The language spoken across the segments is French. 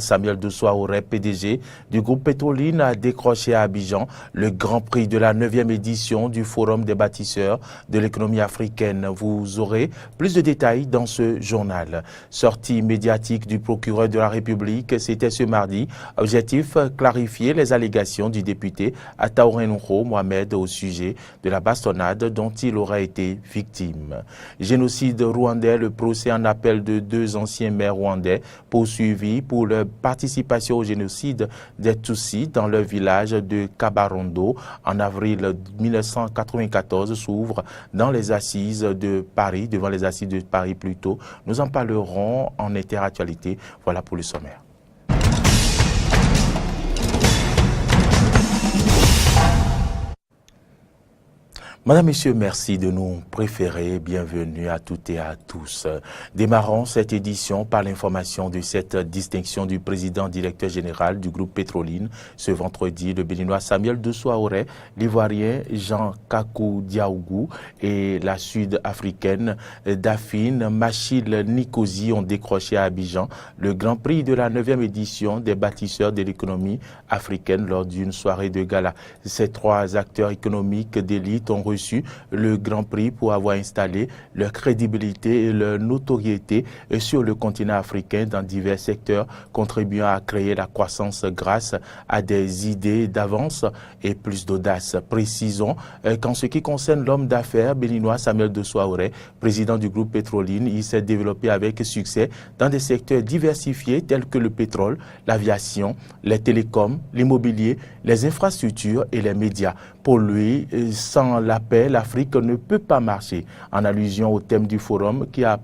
Samuel Doussouaouré, PDG du groupe Petroline, a décroché à Abidjan le grand prix de la 9e édition du Forum des bâtisseurs de l'économie africaine. Vous aurez plus de détails dans ce journal. Sortie médiatique du procureur de la République, c'était ce mardi. Objectif, clarifier les allégations du député Ataourenouho Mohamed au sujet de la bastonnade dont il aurait été victime. Génocide rwandais, le procès en appel de 2 anciens maires rwandais poursuivis pour leur participation au génocide des Tutsis dans leur village de Kabarondo en avril 1994 s'ouvre dans les assises de Paris, devant les assises de Paris plutôt. Nous en parlerons en interactualité. Voilà pour le sommaire. Madame, Messieurs, merci de nous préférer. Bienvenue à toutes et à tous. Démarrons cette édition par l'information de cette distinction du président directeur général du groupe Petroline. Ce vendredi, le Béninois Samuel Doussouaouré, l'Ivoirien Jean Kakou Diaougou et la Sud-Africaine Dafine Machil Nikosi ont décroché à Abidjan le grand prix de la 9e édition des bâtisseurs de l'économie africaine lors d'une soirée de gala. Ces 3 acteurs économiques d'élite ont reçu le Grand Prix pour avoir installé leur crédibilité et leur notoriété sur le continent africain dans divers secteurs, contribuant à créer la croissance grâce à des idées d'avance et plus d'audace. Précisons qu'en ce qui concerne l'homme d'affaires béninois Samuel Doussouaouré, président du groupe Petroline, il s'est développé avec succès dans des secteurs diversifiés tels que le pétrole, l'aviation, les télécoms, l'immobilier, les infrastructures et les médias. Pour lui, sans la paix, l'Afrique ne peut pas marcher. En allusion au thème du forum qui a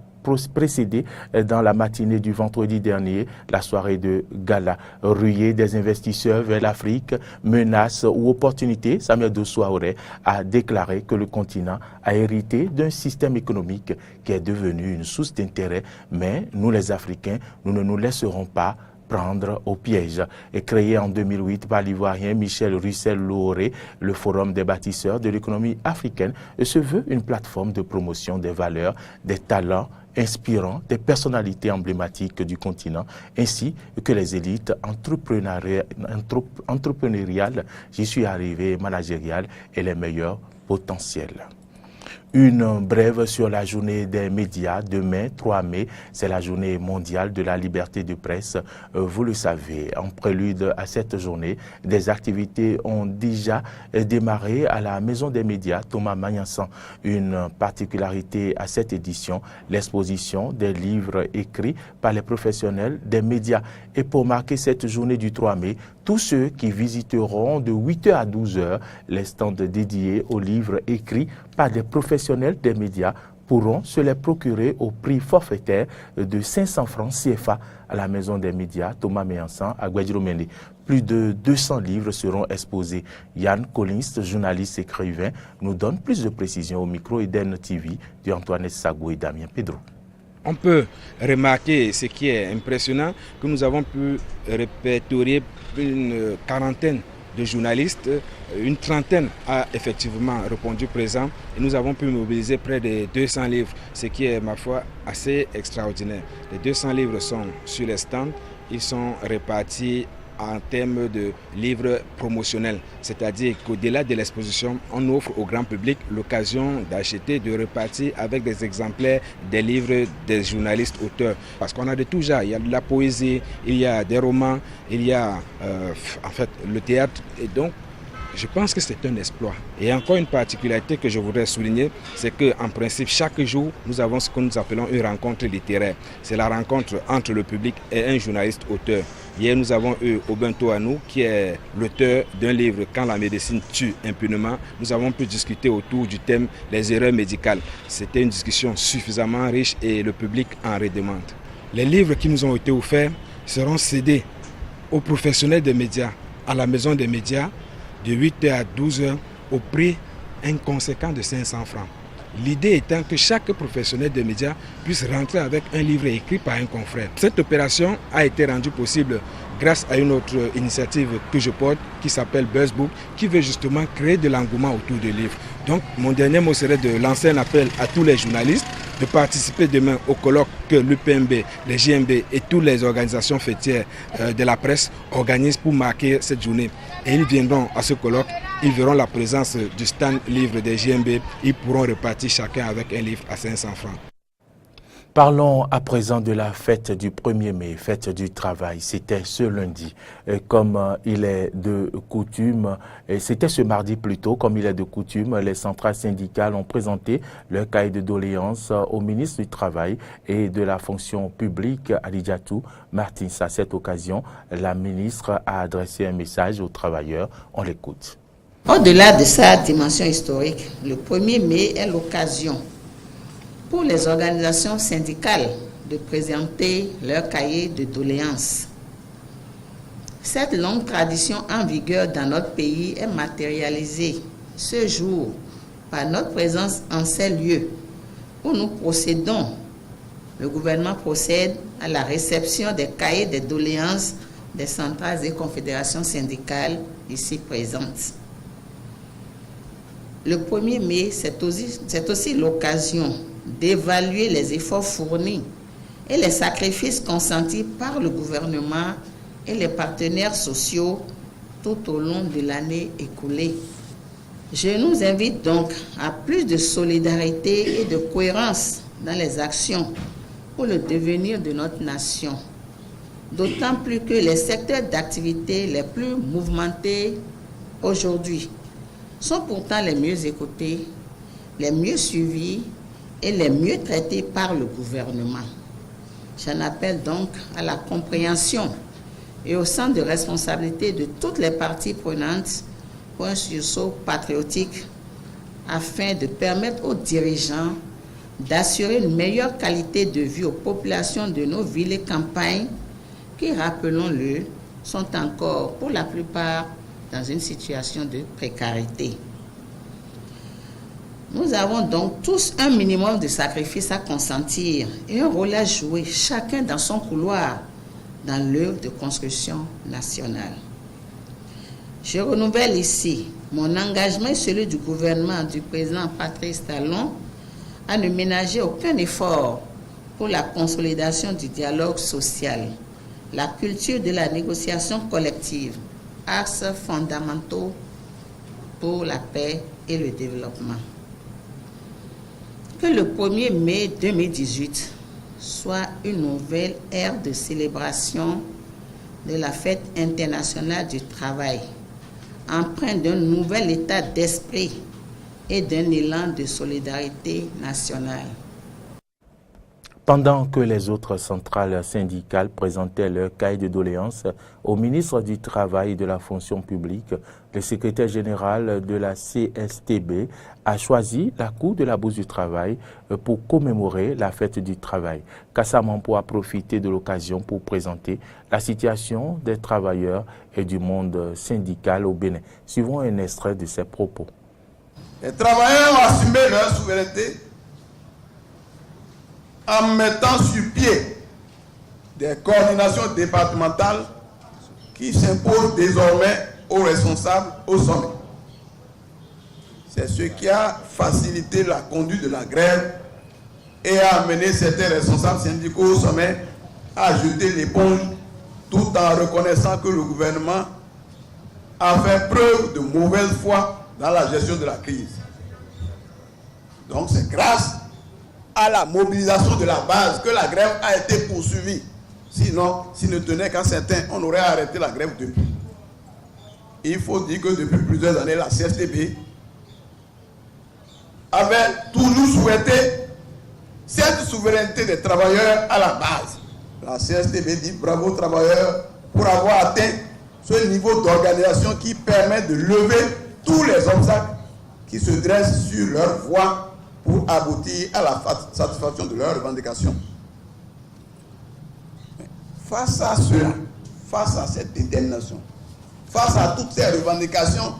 précédé dans la matinée du vendredi dernier la soirée de gala. Ruée des investisseurs vers l'Afrique, menaces ou opportunités, Samuel Doussouaouré a déclaré que le continent a hérité d'un système économique qui est devenu une source d'intérêt, mais nous les Africains, nous ne nous laisserons pas prendre au piège. Et créé en 2008 par l'Ivoirien Michel Russell-Louoré, le Forum des bâtisseurs de l'économie africaine se veut une plateforme de promotion des valeurs, des talents inspirants, des personnalités emblématiques du continent, ainsi que les élites entrepreneuriales, j'y suis arrivé, managériales et les meilleurs potentiels. Une brève sur la journée des médias. Demain, 3 mai, c'est la journée mondiale de la liberté de presse. Vous le savez, en prélude à cette journée, des activités ont déjà démarré à la Maison des médias Thomas Magnanssan. Une particularité à cette édition, l'exposition des livres écrits par les professionnels des médias. Et pour marquer cette journée du 3 mai, tous ceux qui visiteront de 8h à 12h les stands dédiés aux livres écrits par des professionnels des médias pourront se les procurer au prix forfaitaire de 500 francs CFA à la Maison des médias Thomas Magnanssan à Guadjiromende. Plus de 200 livres seront exposés. Yann Collins, journaliste écrivain, nous donne plus de précisions au micro Eden TV de Antoinette Sagou et Damien Pedro. On peut remarquer ce qui est impressionnant, que nous avons pu répertorier une quarantaine de journalistes, une trentaine a effectivement répondu présent et nous avons pu mobiliser près de 200 livres, ce qui est ma foi assez extraordinaire. Les 200 livres sont sur les stands, ils sont répartis en termes de livres promotionnels, c'est-à-dire qu'au-delà de l'exposition, on offre au grand public l'occasion d'acheter, de repartir avec des exemplaires des livres des journalistes auteurs. Parce qu'on a de tout genre, il y a de la poésie, il y a des romans, il y a en fait le théâtre, et donc je pense que c'est un exploit. Et encore une particularité que je voudrais souligner, c'est qu'en principe, chaque jour, nous avons ce que nous appelons une rencontre littéraire. C'est la rencontre entre le public et un journaliste auteur. Hier, nous avons eu Obento Anou, qui est l'auteur d'un livre « Quand la médecine tue impunément ». Nous avons pu discuter autour du thème « Les erreurs médicales ». C'était une discussion suffisamment riche et le public en redemande. Les livres qui nous ont été offerts seront cédés aux professionnels des médias, à la Maison des médias, de 8h à 12h au prix inconséquent de 500 francs. L'idée étant que chaque professionnel de médias puisse rentrer avec un livre écrit par un confrère. Cette opération a été rendue possible grâce à une autre initiative que je porte qui s'appelle Buzzbook, qui veut justement créer de l'engouement autour des livres. Donc mon dernier mot serait de lancer un appel à tous les journalistes de participer demain au colloque que l'UPMB, les JMB et toutes les organisations fêtières de la presse organisent pour marquer cette journée. Et ils viendront à ce colloque, ils verront la présence du stand livre des JMB, ils pourront repartir chacun avec un livre à 500 francs. Parlons à présent de la fête du 1er mai, fête du travail. C'était ce lundi, comme il est de coutume, c'était ce mardi plutôt, comme il est de coutume, les centrales syndicales ont présenté leur cahier de doléances au ministre du Travail et de la fonction publique, Adidjatou Martins. À cette occasion, la ministre a adressé un message aux travailleurs. On l'écoute. Au-delà de sa dimension historique, le 1er mai est l'occasion pour les organisations syndicales de présenter leur cahier de doléances. Cette longue tradition en vigueur dans notre pays est matérialisée ce jour par notre présence en ces lieux où nous procédons. Le gouvernement procède à la réception des cahiers de doléances des centrales et confédérations syndicales ici présentes. Le 1er mai, c'est aussi l'occasion d'évaluer les efforts fournis et les sacrifices consentis par le gouvernement et les partenaires sociaux tout au long de l'année écoulée. Je nous invite donc à plus de solidarité et de cohérence dans les actions pour le devenir de notre nation, d'autant plus que les secteurs d'activité les plus mouvementés aujourd'hui sont pourtant les mieux écoutés, les mieux suivis et les mieux traités par le gouvernement. J'en appelle donc à la compréhension et au sens de responsabilité de toutes les parties prenantes pour un sursaut patriotique afin de permettre aux dirigeants d'assurer une meilleure qualité de vie aux populations de nos villes et campagnes qui, rappelons-le, sont encore pour la plupart dans une situation de précarité. Nous avons donc tous un minimum de sacrifices à consentir et un rôle à jouer, chacun dans son couloir, dans l'œuvre de construction nationale. Je renouvelle ici mon engagement et celui du gouvernement du président Patrice Talon à ne ménager aucun effort pour la consolidation du dialogue social, la culture de la négociation collective, axes fondamentaux pour la paix et le développement. Que le 1er mai 2018 soit une nouvelle ère de célébration de la fête internationale du travail, empreinte d'un nouvel état d'esprit et d'un élan de solidarité nationale. Pendant que les autres centrales syndicales présentaient leur cahier de doléances au ministre du Travail et de la fonction publique, le secrétaire général de la CSTB a choisi la Cour de la Bourse du Travail pour commémorer la fête du travail. Kassa Mampo a profité de l'occasion pour présenter la situation des travailleurs et du monde syndical au Bénin. Suivons un extrait de ses propos. Les travailleurs ont assumé leur souveraineté en mettant sur pied des coordinations départementales qui s'imposent désormais aux responsables au sommet. C'est ce qui a facilité la conduite de la grève et a amené certains responsables syndicaux au sommet à jeter l'éponge tout en reconnaissant que le gouvernement a fait preuve de mauvaise foi dans la gestion de la crise. Donc c'est grâce à la mobilisation de la base que la grève a été poursuivie. Sinon, s'il ne tenait qu'à certains, on aurait arrêté la grève depuis. Il faut dire que depuis plusieurs années, la CSTB avait toujours souhaité cette souveraineté des travailleurs à la base. La CSTB dit bravo aux travailleurs pour avoir atteint ce niveau d'organisation qui permet de lever tous les obstacles qui se dressent sur leur voie pour aboutir à la satisfaction de leurs revendications. Face à cela, face à cette détermination, face à toutes ces revendications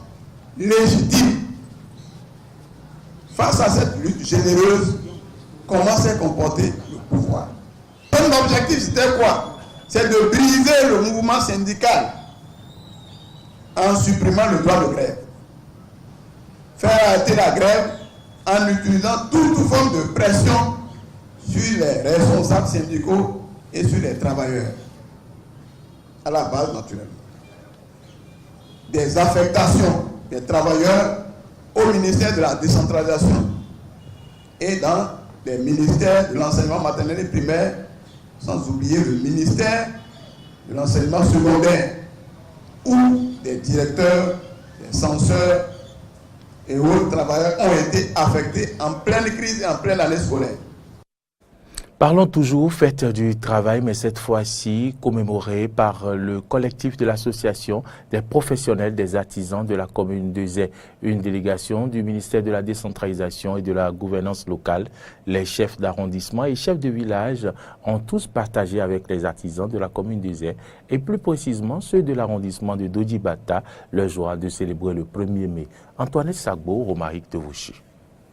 légitimes, face à cette lutte généreuse, comment s'est comporté le pouvoir? Son objectif, c'était quoi? C'est de briser le mouvement syndical en supprimant le droit de grève. Faire arrêter la grève en utilisant toute forme de pression sur les responsables syndicaux et sur les travailleurs, à la base naturellement. Des affectations des travailleurs au ministère de la décentralisation et dans les ministères de l'enseignement maternel et primaire, sans oublier le ministère de l'enseignement secondaire, où des directeurs, des censeurs et autres travailleurs ont été affectés en pleine crise et en pleine année scolaire. Parlons toujours fête du travail, mais cette fois-ci commémorée par le collectif de l'association des professionnels des artisans de la commune de Zé. Une délégation du ministère de la décentralisation et de la gouvernance locale. Les chefs d'arrondissement et chefs de village ont tous partagé avec les artisans de la commune de Zé et plus précisément ceux de l'arrondissement de Dodji-Bata leur joie de célébrer le 1er mai. Antoinette Sagbo, Romaric Devouchi.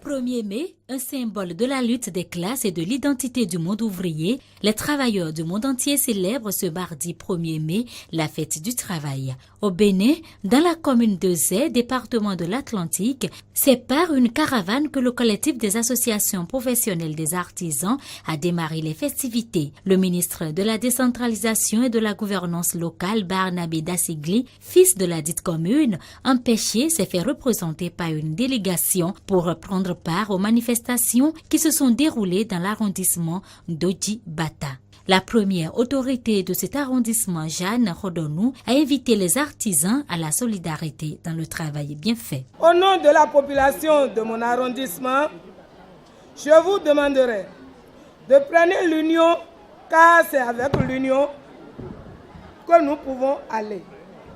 1er mai, un symbole de la lutte des classes et de l'identité du monde ouvrier, les travailleurs du monde entier célèbrent ce mardi 1er mai la fête du travail. Au Bénin, dans la commune de Zé, département de l'Atlantique, c'est par une caravane que le collectif des associations professionnelles des artisans a démarré les festivités. Le ministre de la décentralisation et de la gouvernance locale, Barnabé Dassigli, fils de la dite commune, empêché, s'est fait représenter par une délégation pour prendre part aux manifestations qui se sont déroulées dans l'arrondissement Dodji-Bata. La première autorité de cet arrondissement, Jeanne Rodonou, a invité les artisans à la solidarité dans le travail bien fait. Au nom de la population de mon arrondissement, je vous demanderai de prendre l'union, car c'est avec l'union que nous pouvons aller.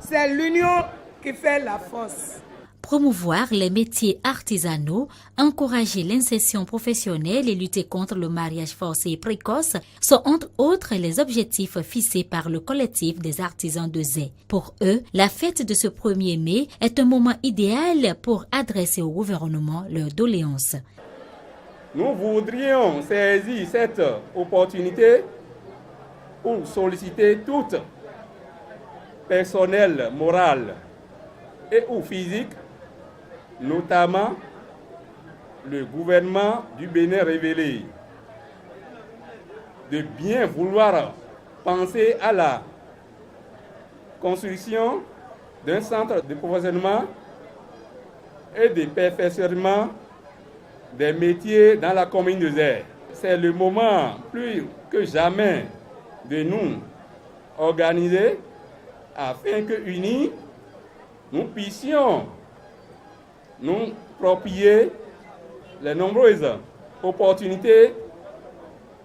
C'est l'union qui fait la force. Promouvoir les métiers artisanaux, encourager l'insertion professionnelle et lutter contre le mariage forcé et précoce sont entre autres les objectifs fixés par le collectif des artisans de Zé. Pour eux, la fête de ce 1er mai est un moment idéal pour adresser au gouvernement leurs doléances. Nous voudrions saisir cette opportunité pour solliciter tout personnel moral et ou physique, notamment le gouvernement du Bénin révélé, de bien vouloir penser à la construction d'un centre de professionnellement et de perfectionnement des métiers dans la commune de Zé. C'est le moment plus que jamais de nous organiser afin que, unis, nous puissions nous approprier les nombreuses opportunités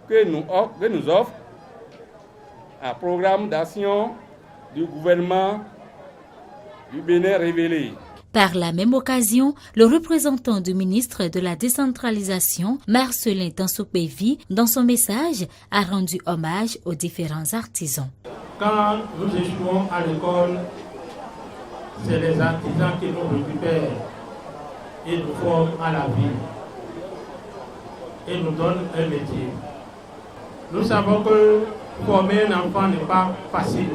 que nous offre un programme d'action du gouvernement du Bénin révélé. Par la même occasion, le représentant du ministre de la décentralisation, Marcelin Tansoupevi, dans son message, a rendu hommage aux différents artisans. Quand nous échouons à l'école, c'est les artisans qui nous récupèrent et nous forment à la vie et nous donnent un métier. Nous savons que former un enfant n'est pas facile.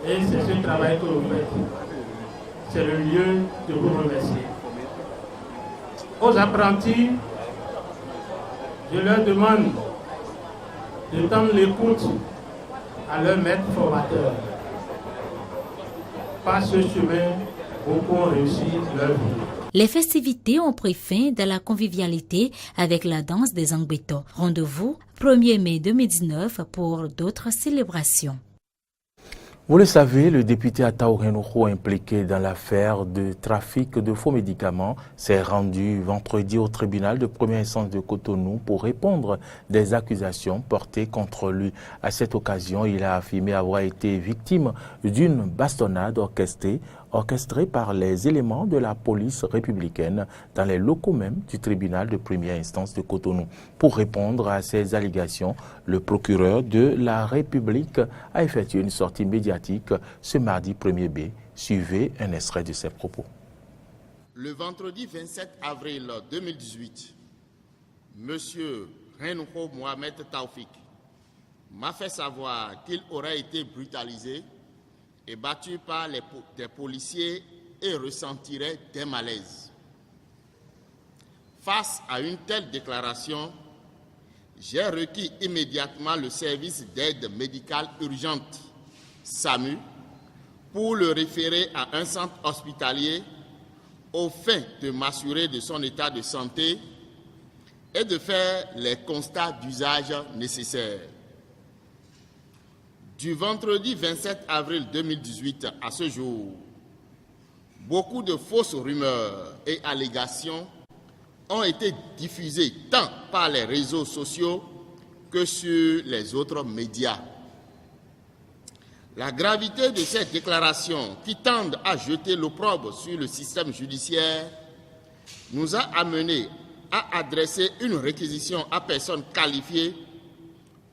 Et c'est ce travail que vous faites. C'est le lieu de vous remercier. Aux apprentis, je leur demande de tendre l'écoute à leur maître formateur. Par ce chemin, beaucoup ont réussi leur vie. Les festivités ont pris fin dans la convivialité avec la danse des Angbeto. Rendez-vous 1er mai 2019 pour d'autres célébrations. Vous le savez, le député Atao Renouho impliqué dans l'affaire de trafic de faux médicaments s'est rendu vendredi au tribunal de première instance de Cotonou pour répondre des accusations portées contre lui. À cette occasion, il a affirmé avoir été victime d'une bastonnade orchestrée par les éléments de la police républicaine dans les locaux même du tribunal de première instance de Cotonou. Pour répondre à ces allégations, le procureur de la République a effectué une sortie médiatique ce mardi 1er mai. Suivez un extrait de ses propos. Le vendredi 27 avril 2018, M. Renouho Mohamed Taoufik m'a fait savoir qu'il aurait été brutalisé et battu par des policiers et ressentirait des malaises. Face à une telle déclaration, j'ai requis immédiatement le service d'aide médicale urgente, SAMU, pour le référer à un centre hospitalier au fin de m'assurer de son état de santé et de faire les constats d'usage nécessaires. Du vendredi 27 avril 2018 à ce jour, beaucoup de fausses rumeurs et allégations ont été diffusées tant par les réseaux sociaux que sur les autres médias. La gravité de ces déclarations qui tendent à jeter l'opprobre sur le système judiciaire nous a amenés à adresser une réquisition à personnes qualifiées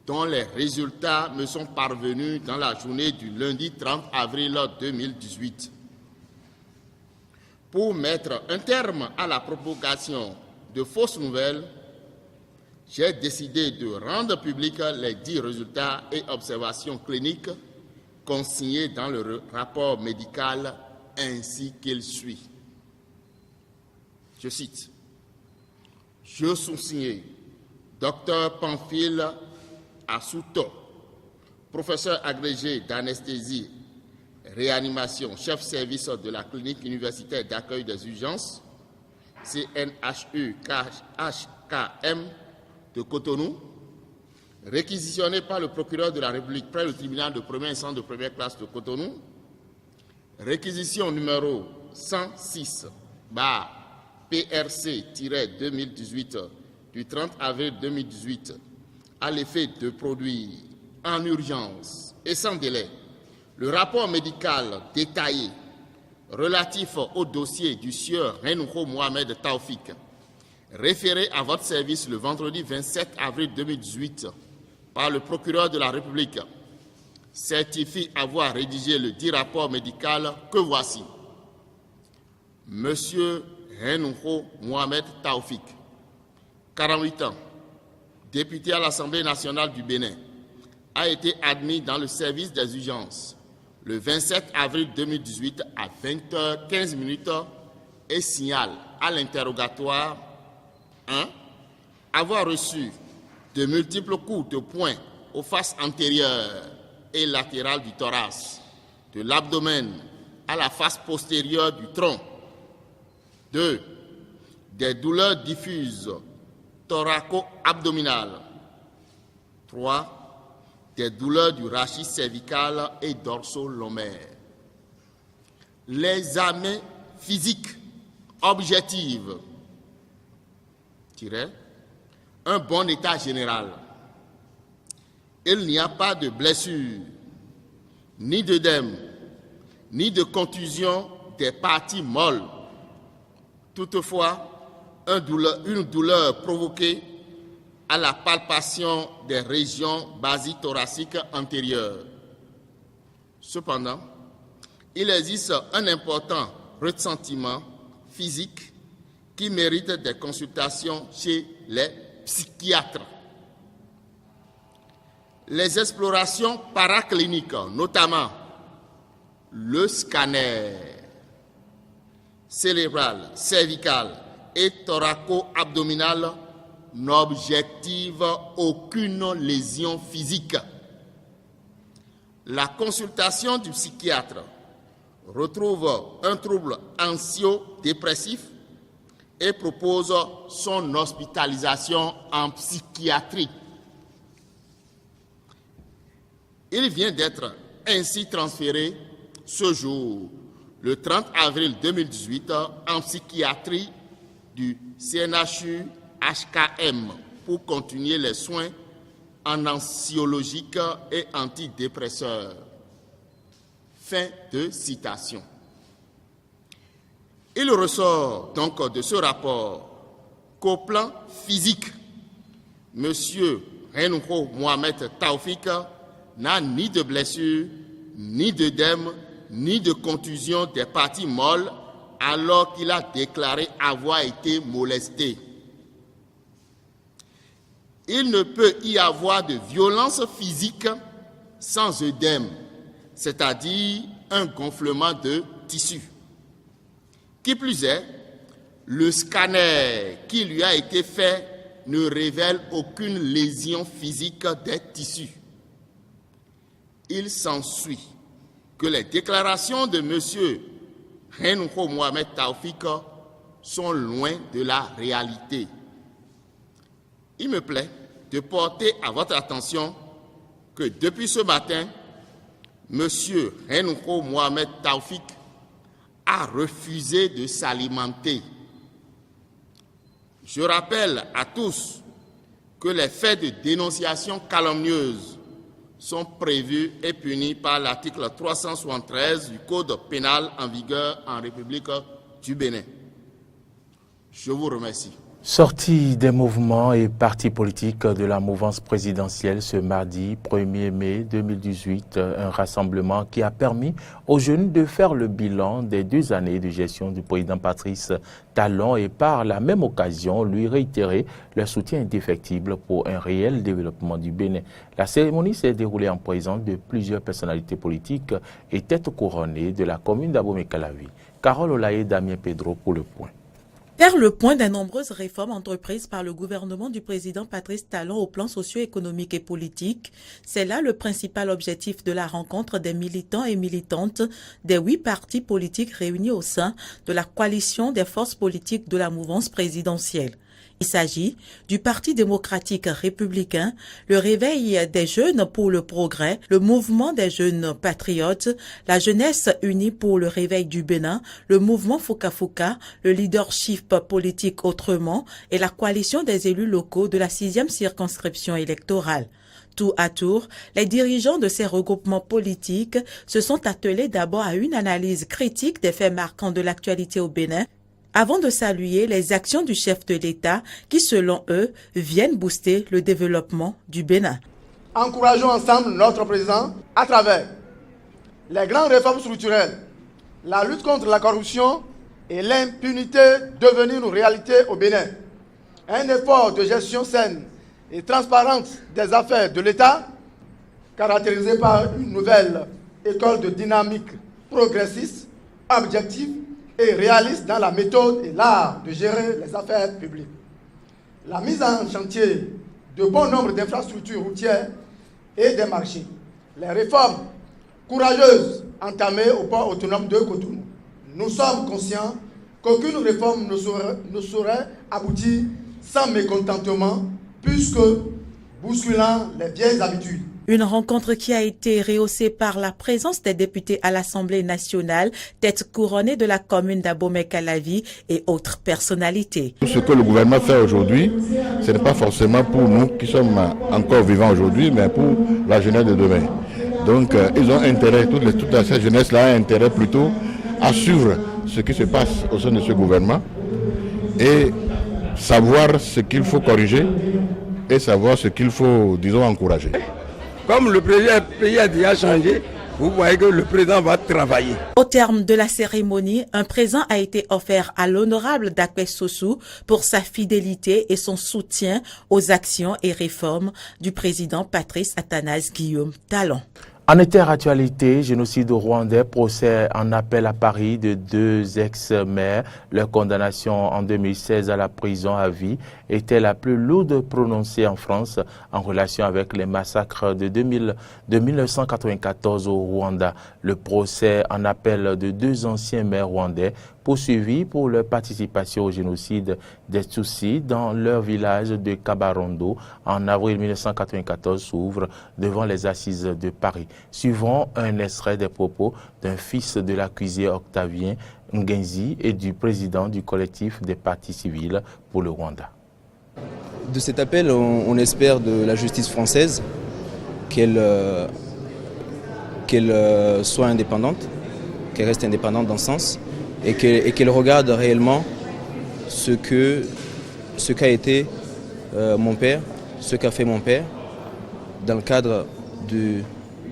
dont les résultats me sont parvenus dans la journée du lundi 30 avril 2018. Pour mettre un terme à la propagation de fausses nouvelles, j'ai décidé de rendre publics les 10 résultats et observations cliniques consignés dans le rapport médical ainsi qu'il suit. Je cite. Je sous-signe Dr Pamphile Assouto, professeur agrégé d'anesthésie, réanimation, chef service de la clinique universitaire d'accueil des urgences, CNHU-KHKM de Cotonou, réquisitionné par le procureur de la République près du tribunal de première instance de première classe de Cotonou, réquisition numéro 106/PRC-2018 du 30 avril 2018 à l'effet de produire en urgence et sans délai le rapport médical détaillé relatif au dossier du sieur Renouho Mohamed Taoufik, référé à votre service le vendredi 27 avril 2018 par le procureur de la République, certifie avoir rédigé le dit rapport médical que voici. Monsieur Renouho Mohamed Taoufik, 48 ans, député à l'Assemblée nationale du Bénin, a été admis dans le service des urgences le 27 avril 2018 à 20h15 et signale à l'interrogatoire 1. Avoir reçu de multiples coups de poing aux faces antérieures et latérales du thorax, de l'abdomen à la face postérieure du tronc. 2. Des douleurs diffuses thoraco-abdominales. 3. Des douleurs du rachis cervical et dorso-lombaire. L'examen physique objectif. Un bon état général. Il n'y a pas de blessure, ni d'œdème, ni de contusion des parties molles. Toutefois, une douleur provoquée à la palpation des régions basithoraciques antérieures. Cependant, il existe un important ressentiment physique qui mérite des consultations chez les psychiatres. Les explorations paracliniques, notamment le scanner cérébral, cervical et thoraco-abdominal, n'objectivent aucune lésion physique. La consultation du psychiatre retrouve un trouble anxio-dépressif et propose son hospitalisation en psychiatrie. Il vient d'être ainsi transféré ce jour, le 30 avril 2018, en psychiatrie du CNHU-HKM pour continuer les soins en anxiologique et antidépresseurs. Fin de citation. Il ressort donc de ce rapport qu'au plan physique, M. Renouho Mohamed Taoufik n'a ni de blessure, ni d'œdème, ni de contusion des parties molles, alors qu'il a déclaré avoir été molesté. Il ne peut y avoir de violence physique sans œdème, c'est-à-dire un gonflement de tissu. Qui plus est, le scanner qui lui a été fait ne révèle aucune lésion physique des tissus. Il s'ensuit que les déclarations de M. Renouho Mohamed Taoufik sont loin de la réalité. Il me plaît de porter à votre attention que depuis ce matin, M. Renouho Mohamed Taoufik a refusé de s'alimenter. Je rappelle à tous que les faits de dénonciation calomnieuse sont prévus et punis par l'article 373 du Code pénal en vigueur en République du Bénin. Je vous remercie. Sortie des mouvements et partis politiques de la mouvance présidentielle ce mardi 1er mai 2018, un rassemblement qui a permis aux jeunes de faire le bilan des 2 années de gestion du président Patrice Talon et par la même occasion lui réitérer leur soutien indéfectible pour un réel développement du Bénin. La cérémonie s'est déroulée en présence de plusieurs personnalités politiques et têtes couronnées de la commune d'Abomey-Calavi. Carole Olaye et Damien Pedro pour le point. Faire le point des nombreuses réformes entreprises par le gouvernement du président Patrice Talon au plan socio-économique et politique, c'est là le principal objectif de la rencontre des militants et militantes des 8 partis politiques réunis au sein de la coalition des forces politiques de la mouvance présidentielle. Il s'agit du Parti démocratique républicain, le Réveil des jeunes pour le progrès, le Mouvement des jeunes patriotes, la Jeunesse unie pour le réveil du Bénin, le Mouvement Fouka Fouka, le Leadership politique autrement et la coalition des élus locaux de la 6e circonscription électorale. Tour à tour, les dirigeants de ces regroupements politiques se sont attelés d'abord à une analyse critique des faits marquants de l'actualité au Bénin, avant de saluer les actions du chef de l'État qui, selon eux, viennent booster le développement du Bénin. Encourageons ensemble notre président à travers les grandes réformes structurelles, la lutte contre la corruption et l'impunité devenue une réalité au Bénin. Un effort de gestion saine et transparente des affaires de l'État, caractérisé par une nouvelle école de dynamique progressiste, objective et réaliste dans la méthode et l'art de gérer les affaires publiques. La mise en chantier de bon nombre d'infrastructures routières et des marchés. Les réformes courageuses entamées au port autonome de Cotonou. Nous sommes conscients qu'aucune réforme ne saurait aboutir sans mécontentement, puisque bousculant les vieilles habitudes. Une rencontre qui a été rehaussée par la présence des députés à l'Assemblée nationale, tête couronnée de la commune d'Abomey-Calavi et autres personnalités. Tout ce que le gouvernement fait aujourd'hui, ce n'est pas forcément pour nous qui sommes encore vivants aujourd'hui, mais pour la jeunesse de demain. Donc ils ont intérêt, toute cette jeunesse-là a intérêt plutôt à suivre ce qui se passe au sein de ce gouvernement et savoir ce qu'il faut corriger et savoir ce qu'il faut, disons, encourager. Comme le pays a déjà changé, vous voyez que le président va travailler. Au terme de la cérémonie, un présent a été offert à l'honorable Dakwe Sossou pour sa fidélité et son soutien aux actions et réformes du président Patrice Athanase Guillaume Talon. En interactualité, génocide rwandais, procès en appel à Paris de 2 ex-maires. Leur condamnation en 2016 à la prison à vie était la plus lourde prononcée en France en relation avec les massacres de 1994 au Rwanda. Le procès en appel de 2 anciens maires rwandais poursuivis pour leur participation au génocide des Tutsis dans leur village de Kabarondo en avril 1994 s'ouvre devant les assises de Paris. Suivant un extrait des propos d'un fils de l'accusé Octavien Ngenzi et du président du collectif des partis civils pour le Rwanda. De cet appel, on espère de la justice française qu'elle soit indépendante, qu'elle reste indépendante dans ce sens et qu'elle regarde réellement ce qu'a été mon père, ce qu'a fait mon père dans le cadre de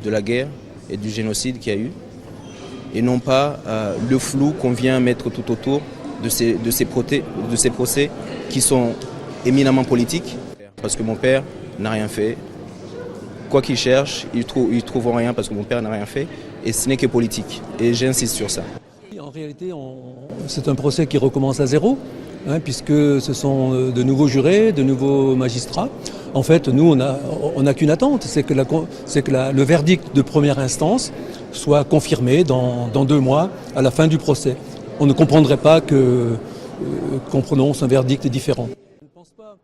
la guerre et du génocide qu'il y a eu, et non pas le flou qu'on vient mettre tout autour de ces procès qui sont éminemment politiques. Parce que mon père n'a rien fait. Quoi qu'il cherche, ils trouveront rien parce que mon père n'a rien fait. Et ce n'est que politique. Et j'insiste sur ça. En réalité, c'est un procès qui recommence à zéro. puisque ce sont de nouveaux jurés, de nouveaux magistrats. En fait, nous, on n'a qu'une attente, c'est que le verdict de première instance soit confirmé dans 2 mois à la fin du procès. On ne comprendrait pas qu'on prononce un verdict différent. Je ne pense pas,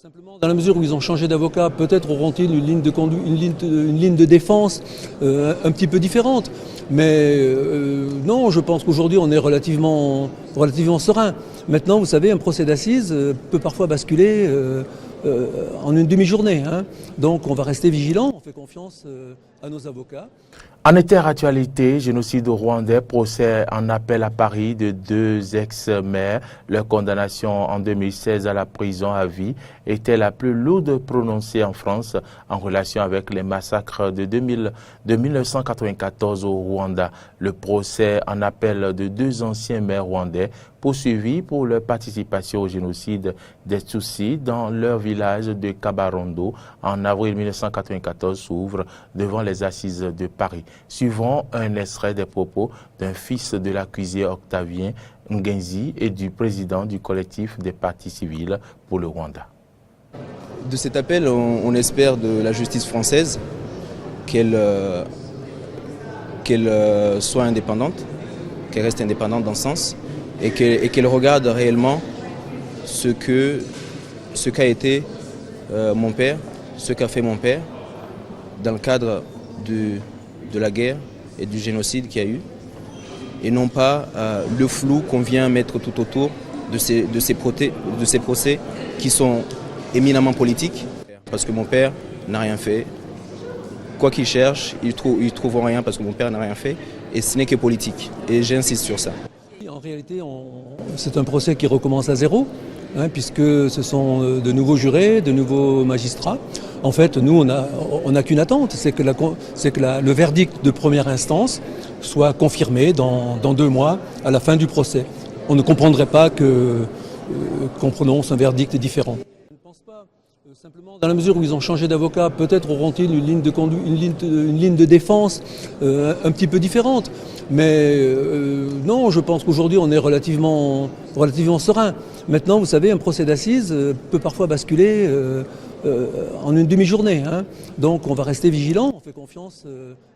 simplement, dans la mesure où ils ont changé d'avocat, peut-être auront-ils une ligne de défense un petit peu différente. Mais non, je pense qu'aujourd'hui, on est relativement serein. Maintenant, vous savez, un procès d'assises peut parfois basculer en une demi-journée. Donc on va rester vigilant, on fait confiance à nos avocats. En interactualité, génocide rwandais, procès en appel à Paris de 2 ex-maires. Leur condamnation en 2016 à la prison à vie était la plus lourde prononcée en France en relation avec les massacres de 1994 au Rwanda. Le procès en appel de 2 anciens maires rwandais poursuivis pour leur participation au génocide des Tutsis dans leur village de Kabarondo en avril 1994 s'ouvre devant les assises de Paris. Suivant un extrait des propos d'un fils de l'accusé Octavien Ngenzi et du président du collectif des partis civils pour le Rwanda. De cet appel, on espère de la justice française qu'elle soit indépendante, qu'elle reste indépendante dans ce sens et qu'elle regarde réellement ce qu'a été mon père, ce qu'a fait mon père dans le cadre de la guerre et du génocide qu'il y a eu, et non pas le flou qu'on vient mettre tout autour de ces procès qui sont éminemment politiques. Parce que mon père n'a rien fait. Quoi qu'il cherche, ils trouveront rien parce que mon père n'a rien fait, et ce n'est que politique. Et j'insiste sur ça. En réalité, c'est un procès qui recommence à zéro, puisque ce sont de nouveaux jurés, de nouveaux magistrats. En fait, nous, on n'a qu'une attente, c'est que le verdict de première instance soit confirmé dans 2 mois à la fin du procès. On ne comprendrait pas qu'on prononce un verdict différent. Je ne pense pas, simplement, dans la mesure où ils ont changé d'avocat, peut-être auront-ils une ligne de défense un petit peu différente. Mais non, je pense qu'aujourd'hui, on est relativement serein. Maintenant, vous savez, un procès d'assises peut parfois basculer en une demi-journée. Donc on va rester vigilant, on fait confiance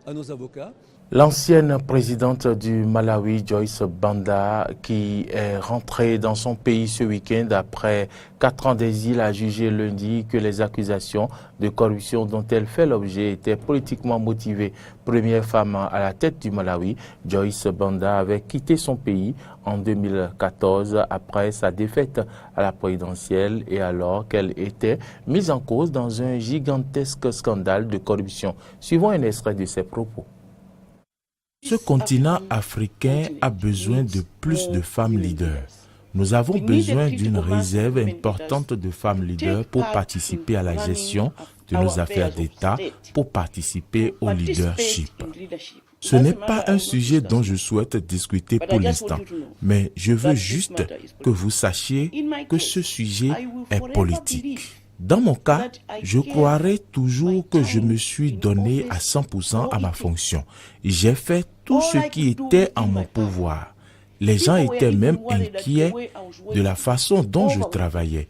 à nos avocats. L'ancienne présidente du Malawi, Joyce Banda, qui est rentrée dans son pays ce week-end après 4 ans d'exil, a jugé lundi que les accusations de corruption dont elle fait l'objet étaient politiquement motivées. Première femme à la tête du Malawi, Joyce Banda avait quitté son pays en 2014 après sa défaite à la présidentielle et alors qu'elle était mise en cause dans un gigantesque scandale de corruption. Suivons un extrait de ses propos. Ce continent africain a besoin de plus de femmes leaders. Nous avons besoin d'une réserve importante de femmes leaders pour participer à la gestion de nos affaires d'État, pour participer au leadership. Ce n'est pas un sujet dont je souhaite discuter pour l'instant, mais je veux juste que vous sachiez que ce sujet est politique. Dans mon cas, je croirai toujours que je me suis donné à 100% à ma fonction. J'ai fait tout ce qui était en mon pouvoir. Les gens étaient même inquiets de la façon dont je travaillais,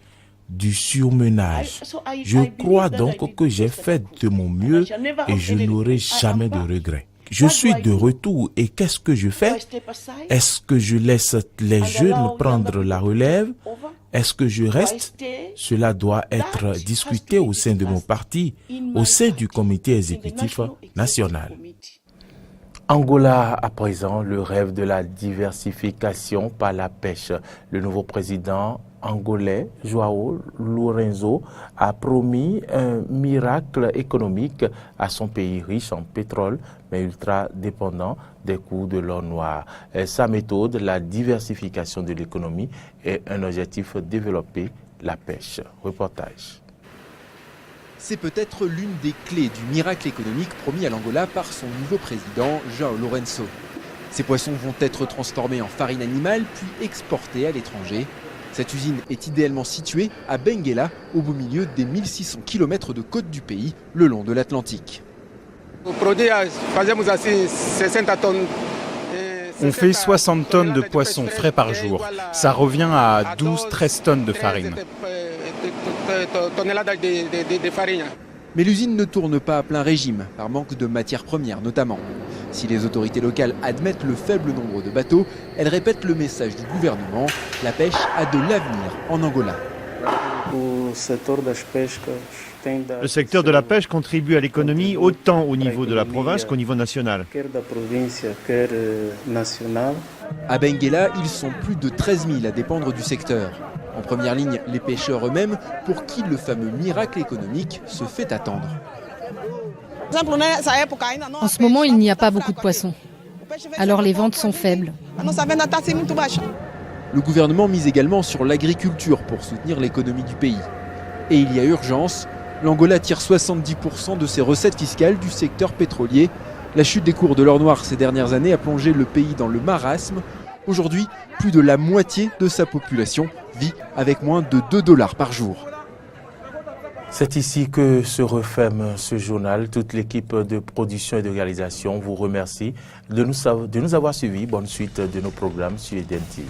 du surmenage. Je crois donc que j'ai fait de mon mieux et je n'aurai jamais de regrets. Je suis de retour et qu'est-ce que je fais? Est-ce que je laisse les jeunes prendre la relève? Est-ce que je reste? Cela doit être discuté au sein de mon parti, au sein du comité exécutif national. Angola, à présent, le rêve de la diversification par la pêche. Le nouveau président angolais, João Lourenço, a promis un miracle économique à son pays riche en pétrole, mais ultra dépendant des coûts de l'or noir. Sa méthode, la diversification de l'économie, est un objectif développé, la pêche. Reportage. C'est peut-être l'une des clés du miracle économique promis à l'Angola par son nouveau président, João Lourenço. Ces poissons vont être transformés en farine animale puis exportés à l'étranger. Cette usine est idéalement située à Benguela, au beau milieu des 1600 km de côte du pays, le long de l'Atlantique. On fait 60 tonnes de poissons frais par jour. Ça revient à 12-13 tonnes de farine. Mais l'usine ne tourne pas à plein régime, par manque de matières premières notamment. Si les autorités locales admettent le faible nombre de bateaux, elles répètent le message du gouvernement, la pêche a de l'avenir en Angola. Le secteur de la pêche contribue à l'économie autant au niveau de la province qu'au niveau national. À Benguela, ils sont plus de 13 000 à dépendre du secteur. En première ligne, les pêcheurs eux-mêmes, pour qui le fameux miracle économique se fait attendre. En ce moment, il n'y a pas beaucoup de poissons. Alors les ventes sont faibles. Le gouvernement mise également sur l'agriculture pour soutenir l'économie du pays. Et il y a urgence. L'Angola tire 70% de ses recettes fiscales du secteur pétrolier. La chute des cours de l'or noir ces dernières années a plongé le pays dans le marasme. Aujourd'hui, plus de la moitié de sa population vit avec moins de $2 par jour. C'est ici que se referme ce journal. Toute l'équipe de production et de réalisation vous remercie de nous avoir suivis. Bonne suite de nos programmes sur EDN TV.